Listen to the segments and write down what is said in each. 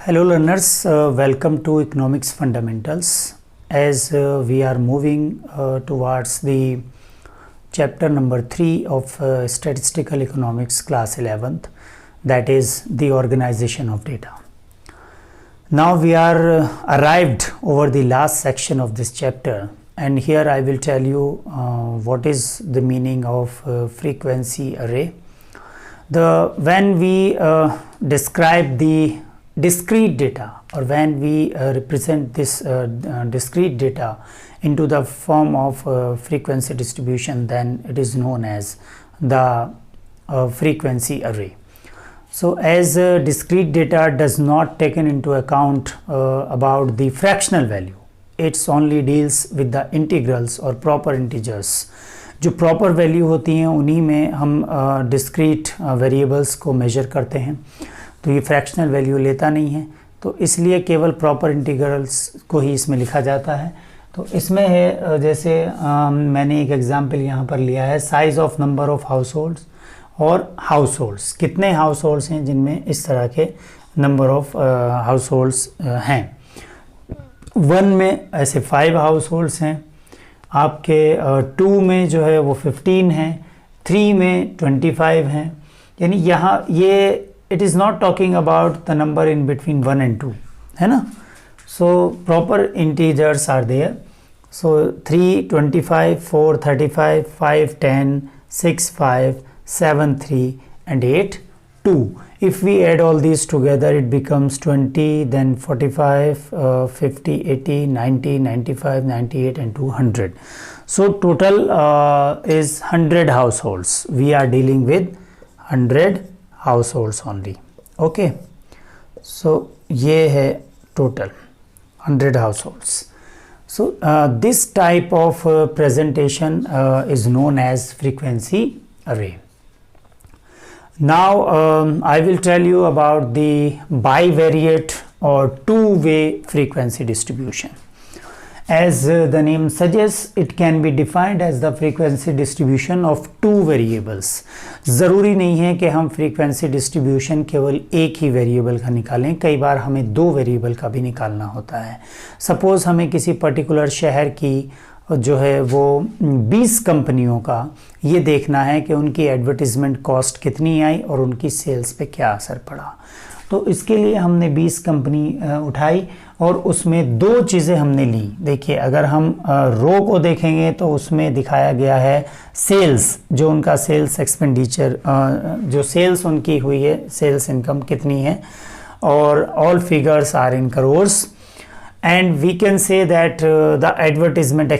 Hello learners, welcome to Economics Fundamentals. As we are moving towards the chapter number 3 of Statistical Economics class 11th, that is the organization of data. Now we are arrived over the last section of this chapter, and here I will tell you what is the meaning of frequency array. When we describe the discrete data, or when we represent this discrete data into the form of frequency distribution, then it is known as the frequency array. So as discrete data does not taken into account about the fractional value, it's only deals with the integrals or proper integers. जो proper value होती हैं उन्हीं में हम discrete variables को major करते हैं, तो ये फ्रैक्शनल वैल्यू लेता नहीं है, तो इसलिए केवल प्रॉपर इंटीग्रल्स को ही इसमें लिखा जाता है। तो इसमें है जैसे मैंने एक एग्जांपल यहाँ पर लिया है, size of number of house holds और हाउस होल्ड्स, कितने हाउस होल्ड्स हैं जिनमें इस तरह के नंबर ऑफ हाउस होल्ड्स हैं। 1 में ऐसे 5 हाउस होल्ड्स हैं, आपके 2 में जो है वो 15 हैं, 3 में 25 हैं, यानी यहाँ ये it is not talking about the number in between 1 and 2, है ना। So proper integers are there. So 3 25, 4 35, 5 10, 6 5, 7 3 and 8 2. If we add all these together, it becomes 20, then 45, 50, 80, 90, 95, 98 and 200. So total is 100 households. We are dealing with 100 households only. Okay. So ये है total 100 households. So this type of presentation is known as frequency array. Now I will tell you about the bivariate or two-way frequency distribution. As the name suggests, it can be defined as the frequency distribution of two variables. ज़रूरी नहीं है कि हम frequency distribution केवल एक ही variable का निकालें, कई बार हमें 2 वेरिएबल का भी निकालना होता है। सपोज़ हमें किसी पर्टिकुलर शहर की जो है वो 20 कंपनियों का ये देखना है कि उनकी एडवर्टीज़मेंट कॉस्ट कितनी आई और उनकी सेल्स पे क्या असर पड़ा। तो इसके लिए हमने 20 कंपनी उठाई और उसमें 2 चीज़ें हमने ली। देखिए, अगर हम रो को देखेंगे तो उसमें दिखाया गया है सेल्स, जो उनका सेल्स एक्सपेंडिचर, जो सेल्स उनकी हुई है, सेल्स इनकम कितनी है, और all figures are in crores. And we can say that the advertisement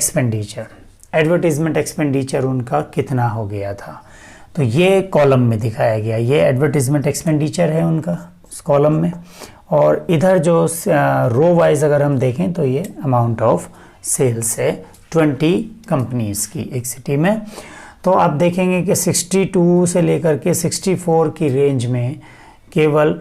expenditure उनका कितना हो गया था, तो ये कॉलम में दिखाया गया, ये एडवर्टीजमेंट एक्सपेंडिचर है उनका इस कॉलम में, और इधर जो रो वाइज अगर हम देखें तो ये अमाउंट ऑफ सेल्स है 20 कंपनीज की एक सिटी में। तो आप देखेंगे कि 62 से लेकर के 64 की रेंज में केवल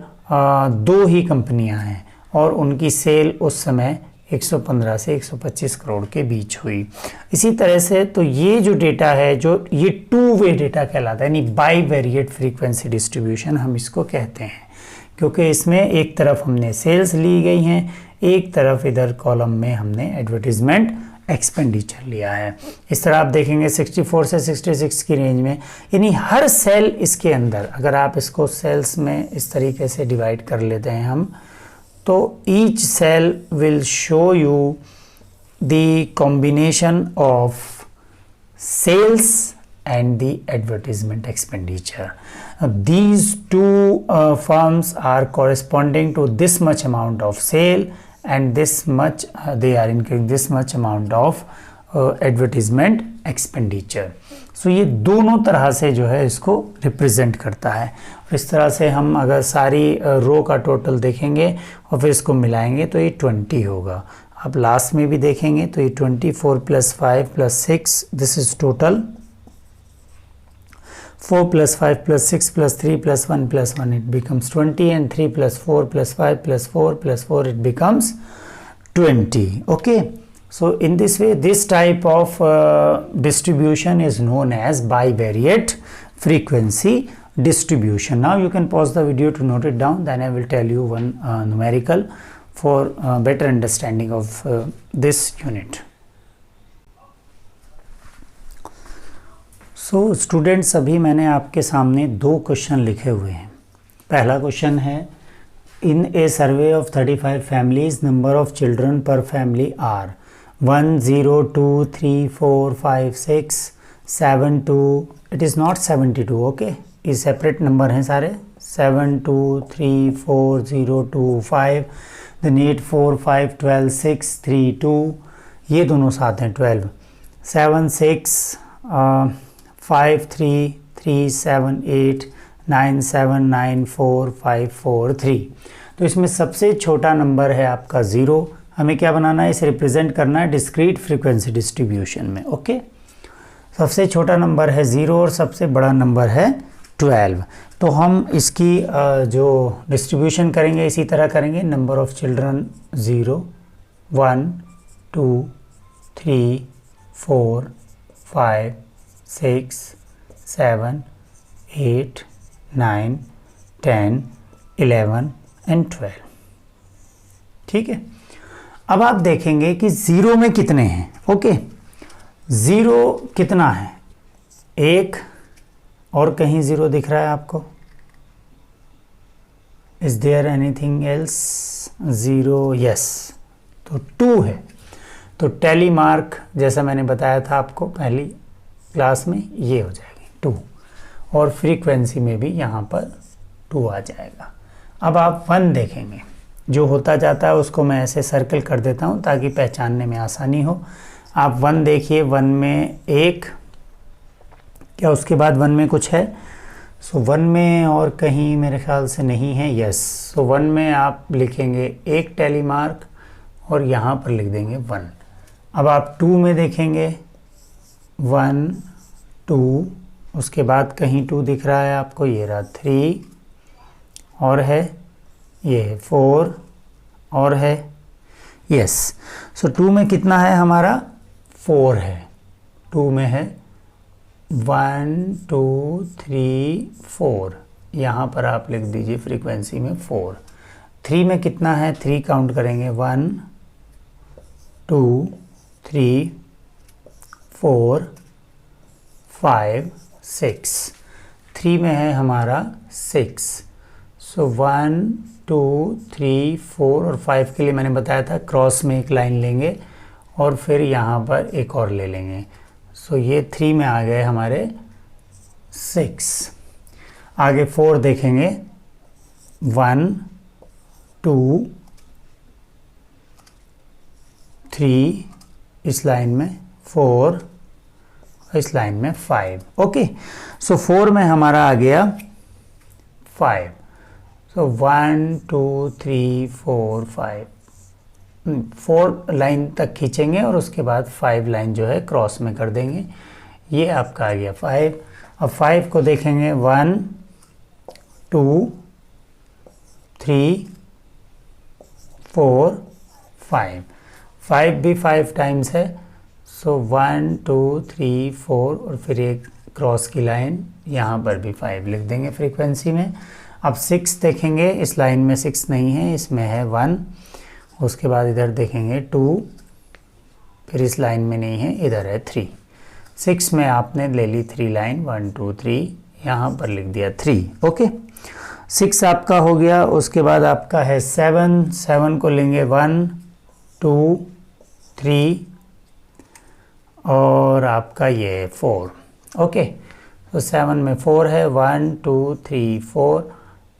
2 ही कंपनियां हैं और उनकी सेल उस समय 115 से 125 करोड़ के बीच हुई। इसी तरह से तो ये जो डेटा है, जो ये टू वे डेटा कहलाता है, यानी बाईवेरिएट फ्रीक्वेंसी डिस्ट्रीब्यूशन हम इसको कहते हैं, क्योंकि इसमें एक तरफ हमने सेल्स ली गई हैं, एक तरफ इधर कॉलम में हमने एडवर्टीजमेंट एक्सपेंडिचर लिया है। इस तरह आप देखेंगे 64 से 66 की रेंज में, यानी हर सेल इसके अंदर, अगर आप इसको सेल्स में इस तरीके से डिवाइड कर लेते हैं हम, तो each cell will show you the combination of sales and the advertisement expenditure. These two firms are corresponding to this much amount of sale and this much they are incurring this much amount of advertisement expenditure. So ये दोनों तरह से जो है इसको represent करता है। और इस तरह से हम अगर सारी रो का टोटल देखेंगे और फिर इसको मिलाएंगे तो ये 20 होगा। आप लास्ट में भी देखेंगे तो ये 24 + 5 + 6, this is total 4 + 5 + 6 + 3 + 1 + 1 it becomes 20, and 3 + 4 + 5 + 4 + 4 it becomes 20. Okay. So in this way, this type of distribution is known as bivariate frequency distribution. Now you can pause the video to note it down, then I will tell you one numerical for better understanding of this unit. So students, अभी मैंने आपके सामने दो question लिखे हुए हैं. पहला question है, in a survey of 35 families, number of children per family are 1, 0, 2, 3, 4, 5, 6, 7, 2. It is not 72, okay? ये separate number हैं सारे. 7, 2, 3, 4, 0, 2, 5, then 8, 4, 5, 12, 6, 3, 2. ये दोनों साथ हैं 12. 7, 6, 5, 3, 3, 7, 8, 9, 7, 9, 4, 5, 4, 3. तो इसमें सबसे छोटा नंबर है आपका 0. हमें क्या बनाना है, इसे रिप्रेजेंट करना है डिस्क्रीट फ्रीक्वेंसी डिस्ट्रीब्यूशन में. ओके, सबसे छोटा नंबर है 0 और सबसे बड़ा नंबर है 12. तो हम इसकी जो डिस्ट्रीब्यूशन करेंगे इसी तरह करेंगे. Number of children 0, 1, 2, 3, 4, 5, 6, 7, 8, 9, 10, 11 and 12. ठीक है. अब आप देखेंगे कि 0 में कितने हैं. ओके, 0 कितना है, 1 और कहीं 0 दिख रहा है आपको? Is there anything else? 0, yes. तो 2 है. तो टैली मार्क जैसा मैंने बताया था आपको पहली क्लास में, ये हो जाएगी 2 और फ्रीक्वेंसी में भी यहाँ पर 2 आ जाएगा. अब आप 1 देखेंगे, जो होता जाता है उसको मैं ऐसे सर्कल कर देता हूँ ताकि पहचानने में आसानी हो. आप 1 देखिए, 1 में 1, क्या उसके बाद 1 में कुछ है? सो 1 में और कहीं मेरे ख्याल से नहीं है. यस. सो 1 में आप लिखेंगे 1 टैली मार्क और यहाँ पर लिख देंगे 1. अब आप 2 में देखेंगे 1, 2, उसके बाद कहीं 2 दिख रहा है आपको, ये रहा 3 और है, ये है 4 और है. यस. सो 2 में कितना है हमारा? 4 है. 2 में है 1, 2, 3, 4. यहाँ पर आप लिख दीजिए फ्रीक्वेंसी में 4. 3 में कितना है? 3 काउंट करेंगे 1, 2, 3, 4, 5, 6. 3 में है हमारा 6. सो 1, 2, 3, 4 और 5 के लिए मैंने बताया था क्रॉस में एक लाइन लेंगे और फिर यहाँ पर एक और ले लेंगे. सो ये 3 में आ गए हमारे 6. आगे 4 देखेंगे 1, 2, 3 इस लाइन में, 4 इस लाइन में 5. ओके. सो 4 में हमारा आ गया 5. सो 1, 2, 3, 4, 5. 4 लाइन तक खींचेंगे और उसके बाद 5 लाइन जो है क्रॉस में कर देंगे. ये आपका आ गया 5. अब 5 को देखेंगे 1, 2, 3, 4, 5. 5 भी 5 टाइम्स है. सो 1, 2, 3, 4 और फिर एक क्रॉस की लाइन, यहाँ पर भी 5 लिख देंगे फ्रीक्वेंसी में. अब 6 देखेंगे, इस लाइन में 6 नहीं है, इसमें है 1. उसके बाद इधर देखेंगे 2, फिर इस लाइन में नहीं है, इधर है 3. 6 में आपने ले ली 3 लाइन, 1, 2, 3, यहाँ पर लिख दिया 3. ओके. 6 आपका हो गया. उसके बाद आपका है 7. 7 को लेंगे 1, 2, 3 और आपका ये है 4. ओके. तो 7 में 4 है, 1, 2, 3, 4.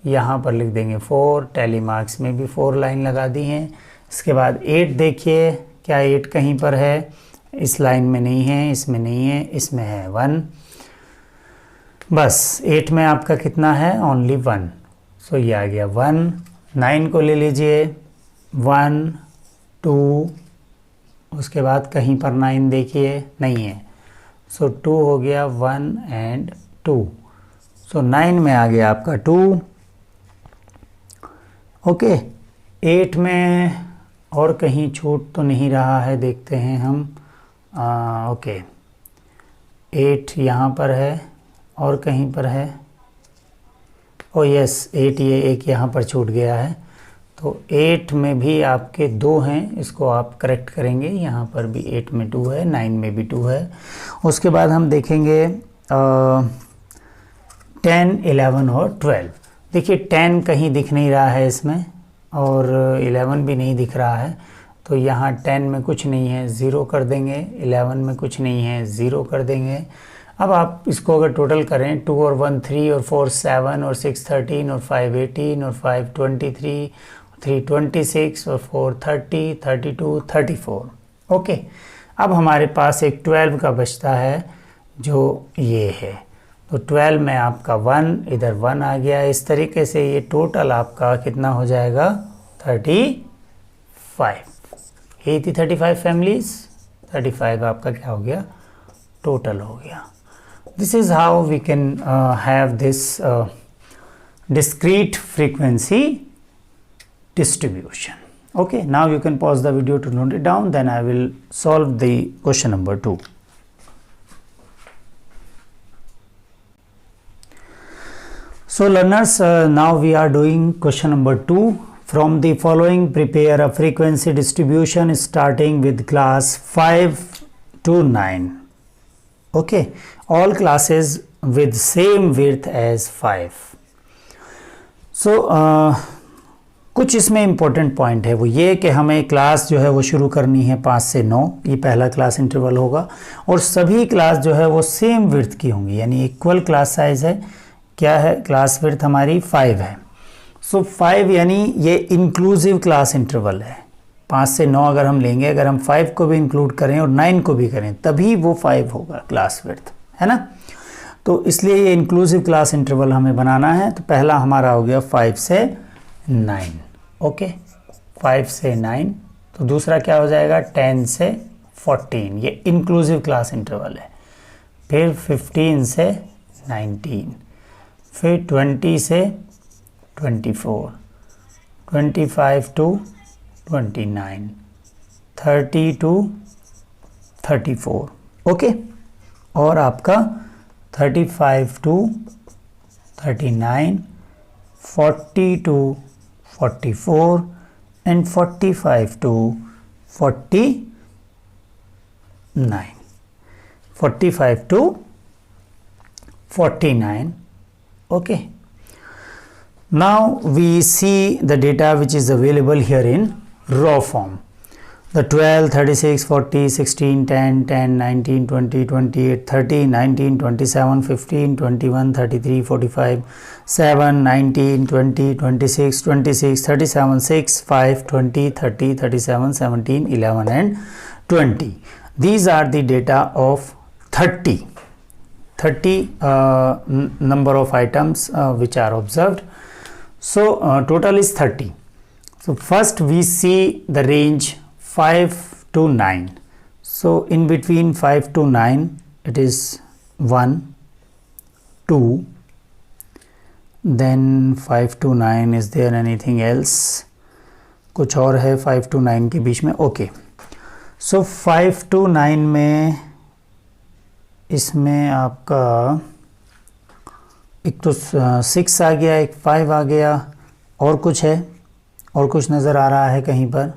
यहाँ पर लिख देंगे 4. टैली मार्क्स में भी 4 लाइन लगा दी हैं. इसके बाद 8 देखिए, क्या 8 कहीं पर है? इस लाइन में नहीं है, इसमें नहीं है, इसमें है 1. बस 8 में आपका कितना है? ओनली 1. सो ये आ गया 1. 9 को ले लीजिए 1, 2, उसके बाद कहीं पर 9 देखिए, नहीं है. सो 2 हो गया 1 एंड 2. सो 9 में आ गया आपका 2. ओके. 8 में और कहीं छूट तो नहीं रहा है, देखते हैं हम. ओके. 8 यहाँ पर है और कहीं पर है, ओ यस 8, ये एक यहाँ पर छूट गया है, तो 8 में भी आपके 2 हैं, इसको आप करेक्ट करेंगे। यहाँ पर भी 8 में 2 है, 9 में भी 2 है। उसके बाद हम देखेंगे 10, 11 और 12। देखिए 10 कहीं दिख नहीं रहा है इसमें, और 11 भी नहीं दिख रहा है, तो यहाँ 10 में कुछ नहीं है, 0 कर देंगे। 11 में कुछ नहीं है, 0 कर देंगे। अब आप इसको अगर टोटल करें, 2 और 1 3 और 4 7 और 6 13 और 5 18 और 5 23, 3 26 और 4 30 32 34। ओके, अब हमारे पास एक 12 का बचता है जो ये है, तो 12 में आपका 1, इधर 1 आ गया। इस तरीके से ये टोटल आपका कितना हो जाएगा, 35। यही थी 35 फैमिलीज। 35 आपका क्या हो गया, टोटल हो गया। This is how we can have this discrete frequency distribution. Okay, now you can pause the video to note it down, then I will solve the question number 2. So learners, now we are doing question number 2. From the following, prepare a frequency distribution starting with class 5 to 9. Okay, all classes with same width as 5. So कुछ इसमें important point है, वो ये कि हमें class जो है वो शुरू करनी है 5 से 9, ये पहला क्लास इंटरवल होगा, और सभी क्लास जो है वो सेम विड्थ की होंगी, यानी इक्वल क्लास साइज है। क्या है, क्लास विड्थ हमारी 5 है। सो 5 यानी ये इंक्लूसिव क्लास इंटरवल है। 5 से 9 अगर हम लेंगे, अगर हम 5 को भी इंक्लूड करें और 9 को भी करें, तभी वो 5 होगा क्लास विड्थ, है ना। तो इसलिए ये इंक्लूसिव क्लास इंटरवल हमें बनाना है। तो पहला हमारा हो गया 5 से 9। ओके, 5 से 9। तो दूसरा क्या हो जाएगा, 10 से 14, ये इंक्लूसिव क्लास इंटरवल है। फिर 15 से 19, फिर 20 से 24, 25 टू 29, 30 टू 34। ओके, और आपका 35 to 39, 40 to 44 and 45 to 49, 45 to 49. Okay, now we see the data which is available here in raw form. The 12, 36, 40, 16, 10, 10, 19, 20, 28, 30, 19, 27, 15, 21, 33, 45, 7, 19, 20, 26, 26, 37, 6, 5, 20, 30, 37, 17, 11 and 20. These are the data of 30 number of items which are observed. So total is 30. So first we see the range 5 to 9. So in between 5 to 9 it is 1, 2, then 5 to 9, is there anything else? कुछ और है 5 to 9 के बीच में? Okay, so 5 to 9 में इसमें आपका एक तो 6 आ गया, एक 5 आ गया, और कुछ है, और कुछ नज़र आ रहा है कहीं पर?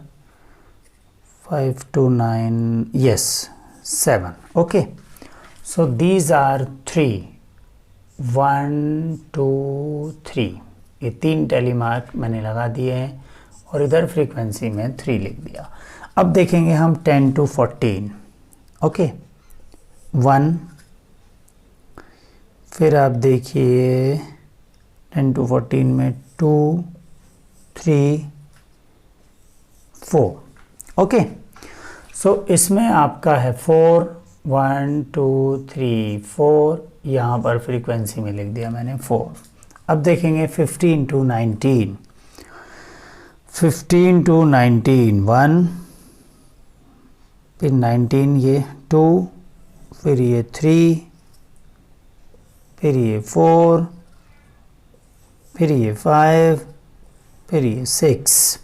5 to 9, yes 7. Okay, so these are 3, 1 2 3, ये 3 टैली मार्क मैंने लगा दिए हैं, और इधर फ्रीक्वेंसी में 3 लिख दिया। अब देखेंगे हम 10 to 14। ओके, 1, फिर आप देखिए 10 to 14 में 2 3 4। ओके, सो इसमें आपका है 4, 1 2 3 4, यहाँ पर फ्रीक्वेंसी में लिख दिया मैंने 4। अब देखेंगे 15 to 19, 15 to 19 1, फिर 19 ये 2, फिर ये 3, फिर ये 4, फिर ये 5, फिर ये 6।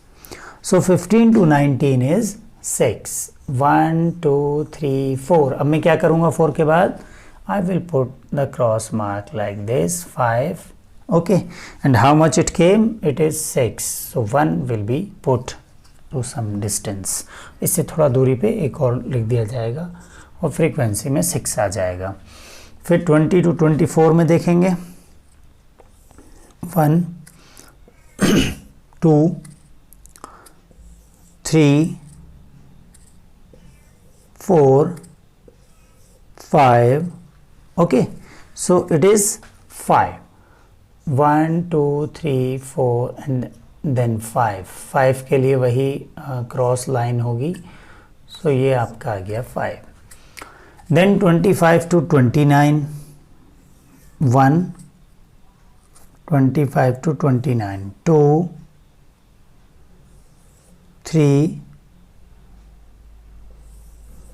So 15 to 19 is 6. 1 2 3 4। अब मैं क्या करूँगा 4 के बाद? I will put the cross mark like this, 5 Okay, and how much it came? It is 6. So 1 will be put to some distance. इससे थोड़ा दूरी पे एक और लिख दिया जाएगा और फ्रीक्वेंसी में 6 आ जाएगा. फिर 20 to 24 में देखेंगे. 1 2 3 4 5. Okay, so it is 5. 1 2 3 4 and then 5 के लिए वही क्रॉस लाइन होगी. सो ये आपका आ गया 5. Then 25 to 29. 1 25 to 29. 2 3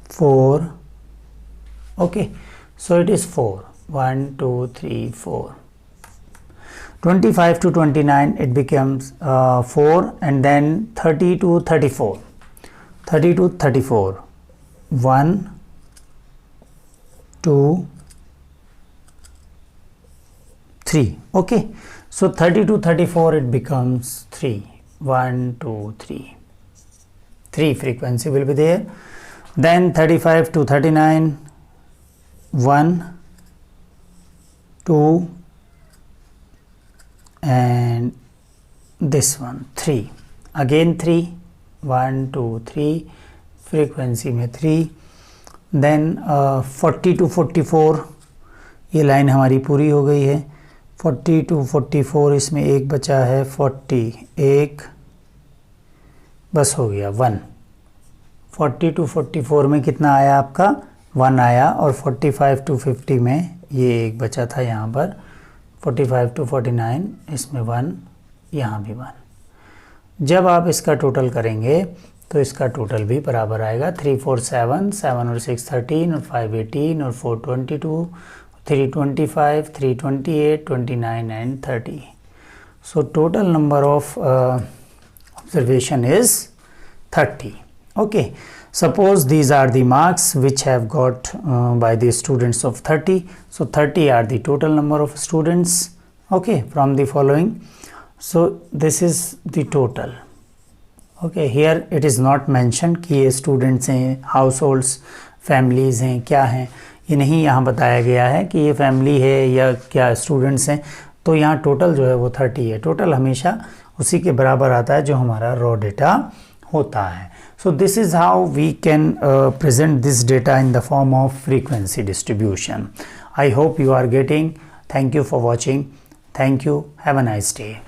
4. Okay, so it is 4. 1 2 3 4. 25 to 29 it becomes 4, and then 30 to 34. 30 to 34. 1 2 3. Okay, so 30 to 34 it becomes 3. 1 2 3. 3 frequency will be there. Then 35 to 39. 1 2 and this one 3. Again 3. 1 2 3 frequency में 3. Then 40 to 44 ये line हमारी पूरी हो गई है. 40 to 44 इसमें एक बचा है. 40 एक बस हो गया 1. 40 to 44 में कितना आया आपका? 1 आया. और 45 to 50 में ये एक बचा था यहाँ पर. 45 to 49 इसमें 1, यहाँ भी 1. जब आप इसका टोटल करेंगे तो इसका टोटल भी बराबर आएगा. 3 4 7, 7 और 6 13 और 5 18 और 4 22, 3 25, 3 28, 29 and 30. So total number of observation is 30. Okay, suppose these are the marks which have got by the students of 30. So 30 are the total number of students, okay, from the following. So this is the total. Okay, here it is not mentioned कि ये students हैं, households, families हैं, क्या हैं, ये नहीं यहाँ बताया गया है कि ये family है या क्या students हैं. तो यहाँ total जो है वो 30 है. total हमेशा उसी के बराबर आता है जो हमारा raw data होता है. So this is how we can present this data in the form of frequency distribution. I hope you are getting. Thank you for watching. Thank you. Have a nice day.